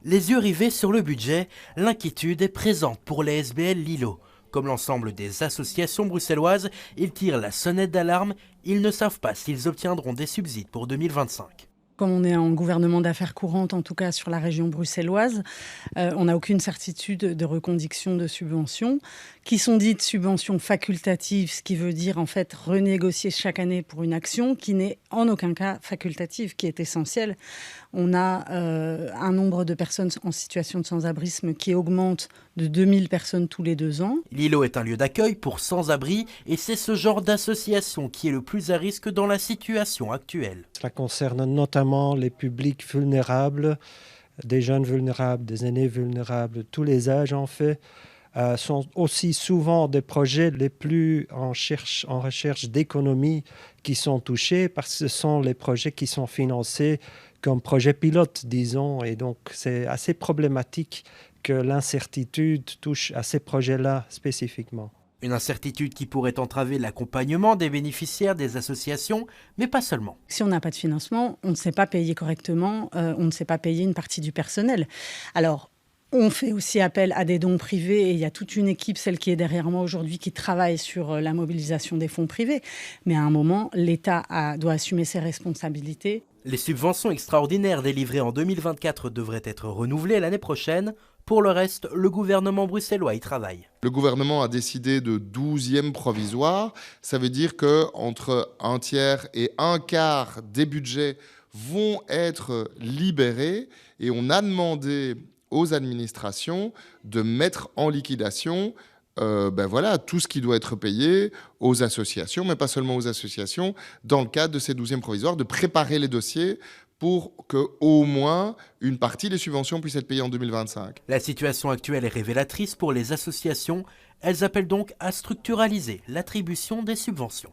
Les yeux rivés sur le budget, l'inquiétude est présente pour les SBL Lilo. Comme l'ensemble des associations bruxelloises, ils tirent la sonnette d'alarme. Ils ne savent pas s'ils obtiendront des subsides pour 2025. Comme on est en gouvernement d'affaires courantes, en tout cas sur la région bruxelloise, on n'a aucune certitude de reconduction de subventions, qui sont dites subventions facultatives, ce qui veut dire en fait renégocier chaque année pour une action qui n'est en aucun cas facultative, qui est essentielle. On a un nombre de personnes en situation de sans-abrisme qui augmente de 2000 personnes tous les 2 ans. Lilo est un lieu d'accueil pour sans-abri et c'est ce genre d'association qui est le plus à risque dans la situation actuelle. Cela concerne notamment les publics vulnérables, des jeunes vulnérables, des aînés vulnérables, tous les âges en fait. Sont aussi souvent des projets les plus en recherche d'économie qui sont touchés parce que ce sont les projets qui sont financés comme projets pilotes, disons. Et donc, c'est assez problématique que l'incertitude touche à ces projets-là spécifiquement. Une incertitude qui pourrait entraver l'accompagnement des bénéficiaires des associations, mais pas seulement. Si on n'a pas de financement, on ne sait pas payer correctement, on ne sait pas payer une partie du personnel. Alors, on fait aussi appel à des dons privés et il y a toute une équipe, celle qui est derrière moi aujourd'hui, qui travaille sur la mobilisation des fonds privés. Mais à un moment, l'État doit assumer ses responsabilités. Les subventions extraordinaires délivrées en 2024 devraient être renouvelées l'année prochaine. Pour le reste, le gouvernement bruxellois y travaille. Le gouvernement a décidé de 12e provisoire. Ça veut dire qu'entre un tiers et un quart des budgets vont être libérés et on a demandé aux administrations de mettre en liquidation tout ce qui doit être payé aux associations, mais pas seulement aux associations, dans le cadre de ces 12e provisoires, de préparer les dossiers pour qu'au moins une partie des subventions puisse être payée en 2025. La situation actuelle est révélatrice pour les associations. Elles appellent donc à structuraliser l'attribution des subventions.